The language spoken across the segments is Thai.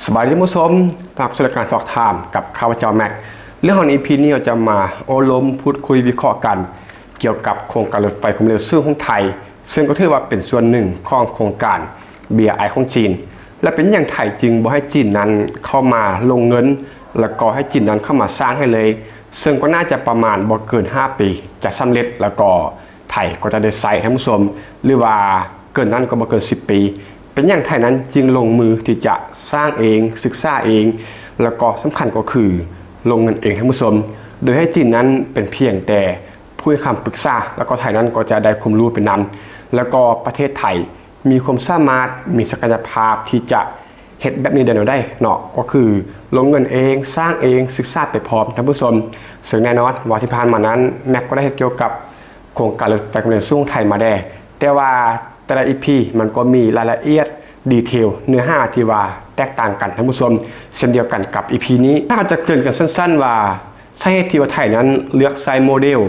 สบายดีผู้ชมฝากสู่รายการทอล์กไทม์กับข้าพเจ้าแม็กเรื่องของ EP นี้เราจะมาโอ้ล้มพูดคุยวิเคราะห์กันเกี่ยวกับโครงการรถไฟความเร็วสูงของไทยซึ่งก็ถือว่าเป็นส่วนหนึ่งของโครงการ BRI ของจีนและเป็นอย่างไทยจึงบ่ให้จีนนั้นเข้ามาลงเงินแล้วก็ให้จีนนั้นเข้ามาสร้างให้เลยซึ่งก็น่าจะประมาณบ่เกิน5ปีจะสำเร็จแล้วก็ไทยก็จะได้ใส่ท่านผู้ชมหรือว่าเกินนั้นก็บ่เกิน10 ปีเป็นอย่างไทยนั้นจึงลงมือที่จะสร้างเองศึกษาเองแล้วก็สำคัญก็คือลงเงินเองท่านผู้ชมโดยให้จีนนั้นเป็นเพียงแต่ผู้ให้คำปรึกษาแล้วก็ไทยนั้นก็จะได้ความรู้เป็นนำแล้วก็ประเทศไทยมีความสามารถมีศักยภาพที่จะเฮ็ดแบบนี้ได้เนาะก็คือลงเงินเองสร้างเองศึกษาไปพร้อมท่านผู้ชมซึ่งแน่นอนว่าที่ผ่านมานั้นแม็กก็ได้เกี่ยวกับโครงการรถไฟความเร็วสูงไทยมาได้แต่ว่าแต่ละ EP มันก็มีรายละเอียดดีเทลเนื้อหาที่ว่าแตกต่างกันท่านผู้ชมเช่นเดียวกันกับ EP นี้ถ้าจะเกริ่นกันสั้นๆว่าสาเหตุที่ว่าไทยนั้นเลือกใช้โมเดล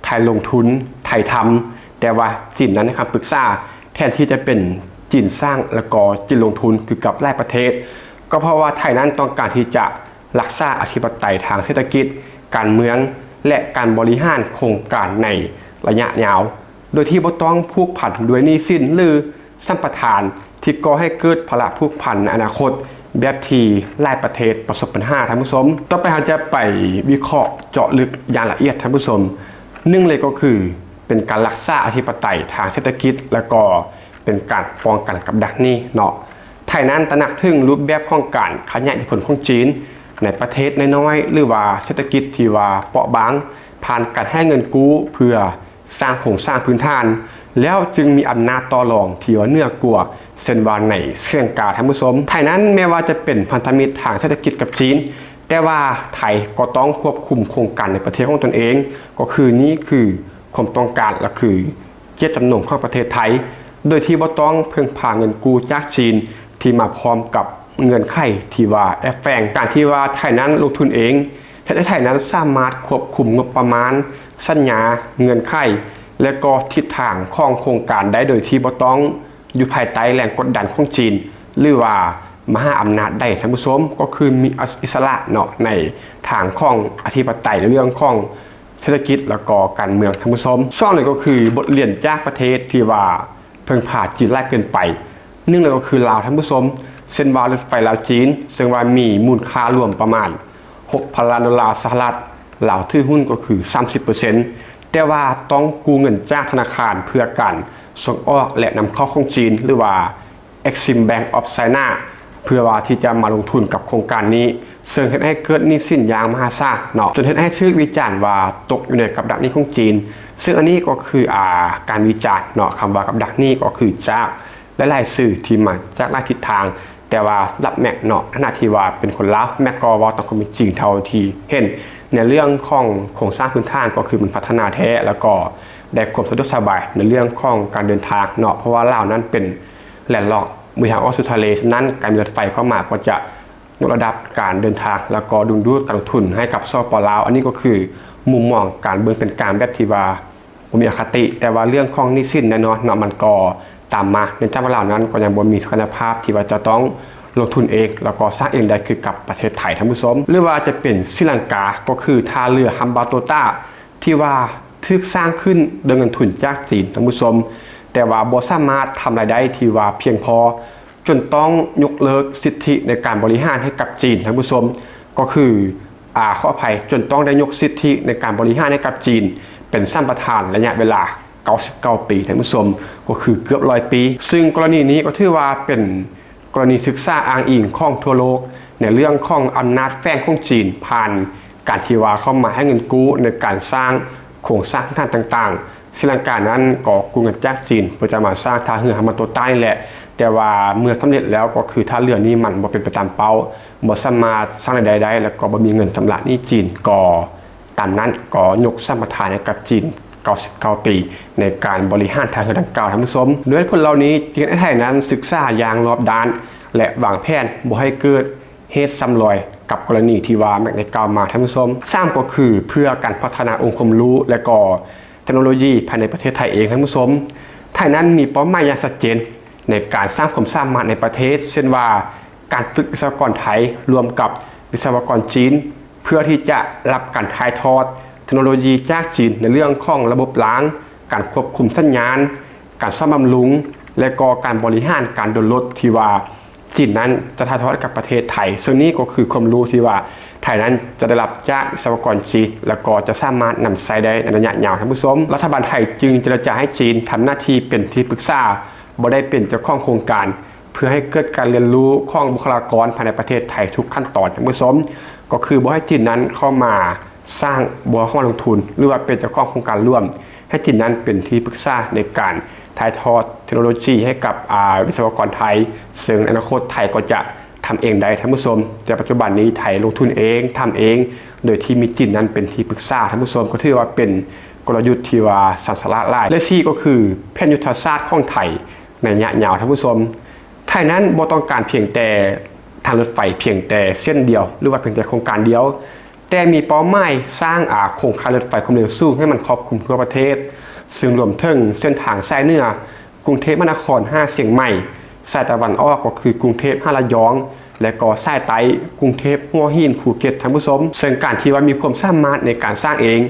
ไทยลงทุนไทยทำแต่ว่าจีนนั้นนะครับปรึกษาแทนที่จะเป็นจีนสร้างแล้วก็จีนลงทุนคือกับหลายประเทศก็เพราะว่าไทยนั้นต้องการที่จะรักษาอธิปไตยทางเศรษฐกิจการเมืองและการบริหารโครงการในระยะยาวโดยที่บ่ต้องผูกพันด้วยหนี้สินหรือสัมปทานที่ก่อให้เกิดภาระผูกพันในอนาคตแบบที่หลายประเทศประสบปัญหาท่านผู้ชมต่อไปเราจะไปวิเคราะห์เจาะลึกอย่างละเอียดท่านผู้ชมหนึ่งเลยก็คือเป็นการรักษาอธิปไตยทางเศรษฐกิจแล้วก็เป็นการป้องกันกับดักหนี้เนาะไทยนั้นตระหนักถึงรูปแบบของการขยายอิทธิพลของจีนในประเทศน้อยๆหรือว่าเศรษฐกิจที่ว่าเปราะบางผ่านการให้เงินกู้เพื่อสร้างโครงสร้างพื้นฐานแล้วจึงมีอำนาจต่อรองที่ว่าเหนือกว่าเช่นว่าในเรื่องการท่านผู้ชมไทยนั้นแม้ว่าจะเป็นพันธมิตรทางเศรษฐกิจกับจีนแต่ว่าไทยก็ต้องควบคุมโครงการในประเทศของตนเองก็คือนี่คือความต้องการและคือเจตจำนงของประเทศไทยโดยที่บ่ต้องเพิ่งพาเงินกู้จากจีนที่มาพร้อมกับเงินไขที่ว่าแอบแฝงการที่ว่าไทยนั้นลงทุนเองไทยนั้นสามารถควบคุมงบประมาณสัญญาเงินไขและก็ทิศทางของโครงการได้โดยที่บ่ต้องอยู่ภายใต้แรงกดดันของจีนหรือว่ามหาอำนาจได้ท่านผู้ชมก็คือมีอิสระเนาะในทางของอธิปไตยในเรื่องของเศรษฐกิจแล้วก็การเมืองท่านผู้ชมซ่อนเลยก็คือบทเรียนจากประเทศที่ว่าเพิ่งผ่าจีนแรกเกินไปหนึ่งเลยก็คือลาวท่านผู้ชมเส้นว่ารถไฟลาวจีนซึ่งว่ามีมูลค่ารวมประมาณ 6,000 ล้านดอลลาร์สหรัฐลาวถือหุ้นก็คือ 30%แต่ว่าต้องกู้เงินจากธนาคารเพื่อการส่งออกและนำเข้าของจีนหรือว่า Exim Bank of China เพื่อว่าที่จะมาลงทุนกับโครงการนี้ซึ่งให้เกิดหนี้สินอย่างมหาศาลเนาะจนให้ชื่อวิจารณ์ว่าตกอยู่ในกับดักหนี้ของจีนซึ่งอันนี้ก็คือการวิจารณ์เนาะคำว่ากับดักหนี้ก็คือจากหลายๆสื่อที่มาจากหลายทิศทางแต่ว่ารับแม็กเนาะขณะที่ว่าเป็นคนลาวแม็กก็ว่าต้องเป็นจริงเท่าที่เห็นในเรื่องของโครงสร้างพื้นฐานก็คือมันพัฒนาแท้แล้วก็ได้ความสะดวกสบายในเรื่องของการเดินทางเนาะเพราะว่าลาวนั้นเป็นแหล่งหลอกเมืองออสเตรเลียนั้นการมีรถไฟเข้ามาก็จะยกระดับการเดินทางแล้วก็ดึงดูดการลงทุนให้กับสปป.ลาวอันนี้ก็คือมุมมองการเบิ่งเป็นการแบบที่ว่ามีอคติแต่ว่าเรื่องของหนี้สินแน่นอนเนาะมันก็ตามมาในเจ้าลาวนั้นก็ยังบ่มีศักยภาพที่ว่าจะต้องลงทุนเองแล้วก็สร้างเองได้คือกับประเทศไทยท่านผู้ชมหรือว่าจะเป็นศรีลังกาก็คือท่าเรือฮัมบาโตตาที่ว่าถูกสร้างขึ้นโดยเงินทุนจากจีนท่านผู้ชมแต่ว่าบ่สามารถทำรายได้ที่ว่าเพียงพอจนต้องยกเลิกสิทธิในการบริหารให้กับจีนท่านผู้ชมก็คือขออภัยจนต้องได้ยกสิทธิในการบริหารให้กับจีนเป็นสัมปทานระยะเวลา99 ปีท่านผู้ชมก็คือเกือบ100 ปีซึ่งกรณีนี้ก็ถือว่าเป็นกรณีศึกษาอ้างอิงของทั่วโลกในเรื่องของอำนาจแฝงของจีนผ่านการที่ว่าเข้ามาให้เงินกู้ในการสร้างโครงสร้างพื้นฐานต่างๆศรีลังกานั้นก็กู้เงินจากจีนเพื่อจะมาสร้างท่าเรือฮัมบาโตตานี่แหละแต่ว่าเมื่อสำเร็จแล้วก็คือท่าเรือนี้มันบ่เป็นไปตามเป้าบ่สามารถสร้างรายได้ได้แล้วก็บ่มีเงินชำระหนี้จีนก็ตามนั้นก็ยกสัมปทานให้กับจีน99 ปีในการบริหารทางเรือดังกล่าวท่านผู้ชมด้วยผลเหล่านี้จีนไทยนั้นศึกษาอย่างรอบด้านและวางแผนบ่ให้เกิดเหตุซ้ำรอยกับกรณีที่ว่าแม็กในกล่าวมาท่านผู้ชมสร้างก็คือเพื่อการพัฒนาองค์ความรู้และก็เทคโนโลยีภายในประเทศไทยเองท่านผู้ชมไทยนั้นมีเป้าหมายอย่างชัดเจนในการสร้างความสามารถในประเทศเช่นว่า การฝึกวิศวกรไทยรวมกับวิศวกรจีนเพื่อที่จะรับการถ่ายทอดเทคโนโลยีจากจีนในเรื่องของระบบล้างการควบคุมสัญญาณการซ่อมบำรุงและก็การบริหารการเดินรถที่ว่าจีนนั้นจะถ่ายทอดกับประเทศไทยซึ่งนี้ก็คือความรู้ที่ว่าไทยนั้นจะได้รับจากวิศวกรจีนแล้วก็จะสามารถนำใช้ได้ในระยะยาวท่านผู้ชมรัฐบาลไทยจึงเจรจาให้จีนทำหน้าที่เป็นที่ปรึกษาบ่ได้เป็นเจ้าของโครงการเพื่อให้เกิดการเรียนรู้ของบุคลากรภายในประเทศไทยทุกขั้นตอนท่านผู้ชมก็คือบ่ให้จีนนั้นเข้ามาสร้างบ่เข้ามาลงทุนหรือว่าเป็นเจ้าของโครงการร่วมให้จีนนั้นเป็นที่ปรึกษาในการถ่ายทอดเทคโนโลยีให้กับวิศวกรไทยซึ่งอนาคตไทยก็จะทำเองได้ท่านผู้ชมแต่ปัจจุบันนี้ไทยลงทุนเองทำเองโดยที่มีจีนนั้นเป็นที่ปรึกษาท่านผู้ชมก็ถือว่าเป็นกลยุทธ์ที่ว่าสันสละลายและ4ก็คือแผนยุทธศาสตร์ของไทยในระยะยาวท่านผู้ชมไทยนั้นบ่ต้องการเพียงแต่ทางรถไฟเพียงแต่เส้นเดียวหรือว่าเพียงแต่โครงการเดียวแต่มีเป้าหมายสร้างโครงข่ายรถไฟความเร็วสูงให้มันครอบคลุมทั่วประเทศซึ่งรวมถึงเส้นทางสายเหนือกรุงเทพมหานคร5เชียงใหม่สายตะวันออกก็คือกรุงเทพ5ระยองและก็สายใต้กรุงเทพหัวหินภูเก็ตท่านผู้ชมซึ่งการที่ว่ามีความสามารถในการสร้างเอง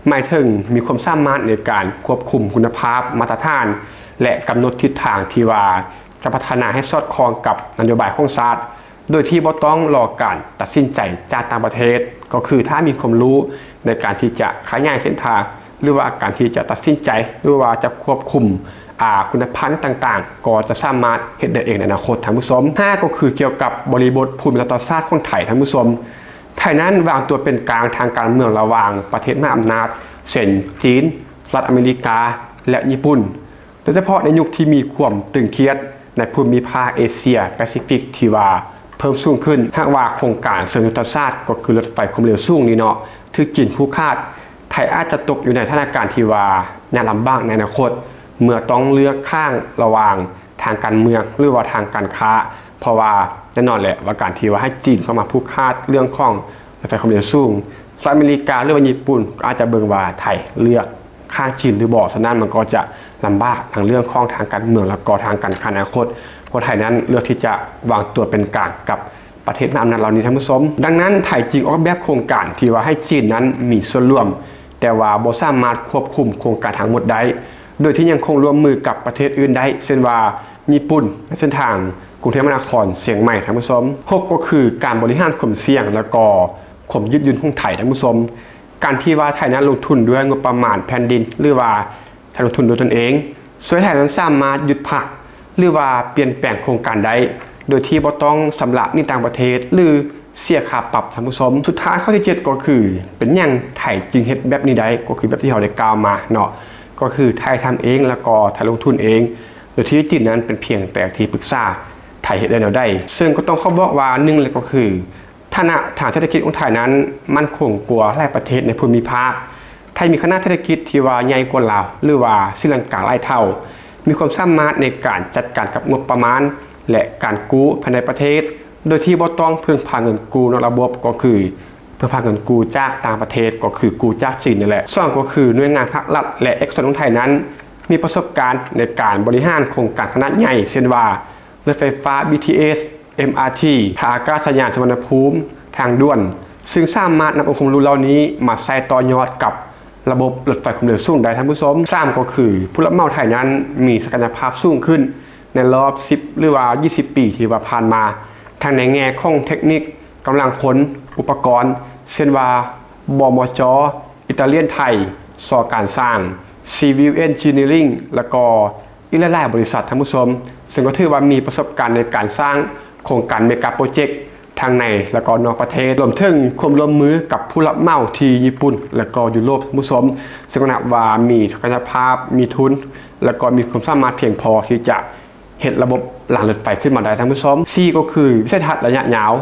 หมายถึงมีความสามารถในการควบคุมคุณภาพมาตรฐานและกำหนดทิศทางที่ว่าจะพัฒนาให้สอดคล้องกับนโยบายของชาติโดยที่บ่ต้องรอการตัดสินใจจากต่างประเทศก็คือถ้ามีความรู้ในการที่จะขยายเส้นทางหรือว่าการที่จะตัดสินใจหรือว่าจะควบคุมคุณภาพต่างๆก็จะสามารถเห็นได้เองในอนาคตท่านผู้ชม5ก็คือเกี่ยวกับบริบทภูมิรัฐศาสตร์ของไทยท่านผู้ชมไทยนั้นวางตัวเป็นกลางทางการเมืองระหว่างประเทศมหาอำนาจเช่นจีนสหรัฐอเมริกาและญี่ปุ่นโดยเฉพาะในยุคที่มีความตึงเครียดในภูมิภาคเอเชียแปซิฟิกที่ว่าเพิ่มสูงขึ้นหากว่าโครงการเชิงยุทธศาสตร์ก็คือรถไฟความเร็วสูงนี้เนาะถือจีนผู้คาดไทยอาจจะตกอยู่ในสถานการณ์ที่ว่ายากลำบากในอนาคตเมื่อต้องเลือกข้างระหว่างทางการเมืองหรือว่าทางการค้าเพราะว่าแน่นอนแหละว่าการที่ว่าให้จีนเข้ามาผู้คาดเรื่องของรถไฟความเร็วสูงสหรัฐอเมริกาหรือว่าญี่ปุ่นก็อาจจะเบิ่งว่าไทยเลือกข้างจีนหรือบ่ฉะนั้นมันก็จะลำบากทางเรื่องของทางการเมืองและก็ทางการค้าอนาคตคนไทยนั้นเลือกที่จะวางตัวเป็นกลางกับประเทศมหาอำนาจเหล่านี้ท่านผู้ชมดังนั้นไทยจึงออกแบบโครงการที่ว่าให้จีนนั้นมีส่วนร่วมแต่ว่าบ่สามารถควบคุมโครงการทั้งหมดได้โดยที่ยังคงร่วมมือกับประเทศอื่นได้เช่นว่าญี่ปุ่นในเส้นทางกรุงเทพมหานครเชียงใหม่ท่านผู้ชม6ก็คือการบริหารความเสี่ยงและก็ความยืดหยุ่นของไทยท่านผู้ชมการที่ว่าไทยนั้นลงทุนด้วยงบประมาณแผ่นดินหรือว่าไทยลงทุนโดยตนเองส่วนไทยนั้นสามารถหยุดพักหรือว่าเปลี่ยนแปลงโครงการได้โดยที่บ่ต้องสำระหนี้ต่างประเทศหรือเสียค่าปรับท่านผู้ชมสุดท้ายข้อที่7ก็คือเป็นอย่างไทยจึงเฮ็ดแบบนี้ได้ก็คือแบบที่เราได้กล่าวมาเนาะก็คือไทยทำเองแล้วก็ไทยลงทุนเองโดยที่จีนนั้นเป็นเพียงแต่ที่ปรึกษาไทยเฮ็ดได้แนวใดซึ่งก็ต้องเขาบอกว่า1เลยก็คือฐานะทางเศรษฐกิจของไทยนั้นมั่นคงกว่าหลายประเทศในภูมิภาคไทยมีขนาดเศรษฐกิจที่ว่าใหญ่กว่าลาวหรือว่าศรีลังกาหลายเท่ามีความสามารถในการจัดการกับงบประมาณและการกู้ภายในประเทศโดยที่บ่ต้องพึ่งพาเงินกู้นอกระบบก็คือเพื่อพาเงินกู้จากต่างประเทศก็คือกู้จากจีนนี่แหละ2ก็คือหน่วยงานภาครัฐและเอกชนของไทยนั้นมีประสบการณ์ในการบริหารโครงการขนาดใหญ่เช่นว่ารถไฟฟ้า BTS MRT ท่าอากาศยานสุวรรณภูมิทางด่วนซึ่งสามารถนำองค์ความรู้เหล่านี้มาใส่ต่อยอดกับระบบรถไฟความเร็วสูงได้ท่านผู้ชม3ก็คือผู้รับเหมาไทยนั้นมีศักยภาพสูงขึ้นในรอบ10หรือว่า20ปีที่ผ่านมาทั้งในแง่ของเทคนิคกำลังพลอุปกรณ์เช่นว่าบมจ.อิตาเลียนไทยสอการสร้าง Civil Engineering แล้วก็อีกหลายๆบริษัทท่านผู้ชมซึ่งก็ถือว่ามีประสบการณ์ในการสร้างโครงการเมกะโปรเจกต์ทางในและก็นอกประเทศรวมถึงความร่วมมือกับผู้รับเหมาที่ญี่ปุ่นและก็ยุโรปท่านผู้ชมซึ่งนับว่ามีศักยภาพมีทุนและก็มีความสามารถเพียงพอที่จะเห็นระบบหลังรถไฟขึ้นมาได้ท่านผู้ชม4ก็คือวิสัยทัศน์ระยะยาว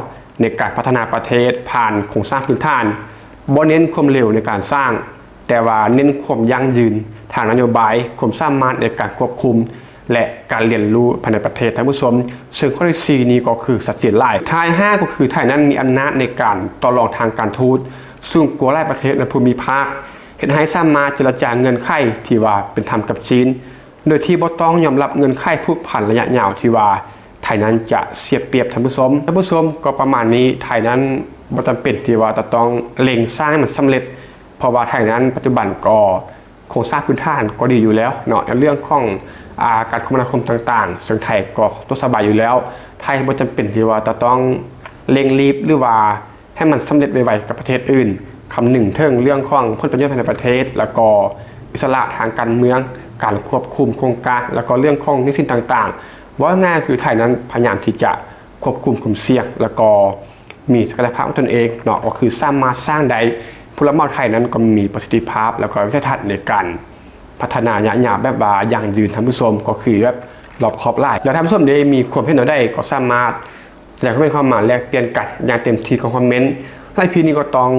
ในการพัฒนาประเทศผ่านโครงสร้างพื้นฐานบ่เน้นความเร็วในการสร้างแต่ว่าเน้นความยั่งยืนทางนโยบายความสามารถในการควบคุมและการเรียนรู้ภายในประเทศท่านผู้ชมซึ่งข้อที่4นี้ก็คือสัดส่วนหลายท้าย5ก็คือไทยนั้นมีอำนาจในการต่อรองทางการทูตสูงกว่าหลายประเทศในภูมิภาคเห็นให้สามารถเจรจาเงินไขที่ว่าเป็นธรรมกับจีนโดยที่บ่ต้องยอมรับเงินไขผูกพันระยะยาวที่ว่า ไทยนั้นจะเสียเปรียบท่านผู้ชมก็ประมาณนี้ไทยนั้นบ่จำเป็นที่ว่าจะต้องเล็งสร้างให้มันสำเร็จเพราะว่าไทยนั้นปัจจุบันก็โครงสร้างพื้นฐานก็ดีอยู่แล้วเนาะในเรื่องของการคมนาคมต่างๆซึ่งไทยก็ตัวสบายอยู่แล้วไทยบ่จำเป็นที่ว่าจะต้องเร่งรีบหรือว่าให้มันสำเร็จไวๆกับประเทศอื่นคำหนึ่งเรื่องเรื่องของผลประโยชน์ภายในประเทศแล้วก็อิสระทางการเมืองการควบคุมโครงการแล้วก็เรื่องของหนี้สินต่างๆว่าง่ายคือไทยนั้นพยายามที่จะควบคุมความเสี่ยงแล้วก็มีศักยภาพของตนเองเนาะก็คือสร้างได้ผู้รับเหมาไทยนั้นก็มีประสิทธิภาพแล้วก็วิสัยทัศน์ในการพัฒนาหยาบแบบว่าอย่างยืนท่านผู้ชมก็คือแบบรอบขอบหลายแล้วท่านผู้ชมได้มีความเห็นได้ก็สามารถแสดงความเป็นความหมายแลกเปลี่ยนกันอย่างเต็มที่ของคอมเมนต์ไลฟ์พีนี้ก็ต้อง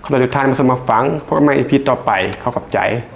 ขอบคุณทุกท่านมาสมัครฟังพบกันใหม่ EP ต่อไปขอบใจ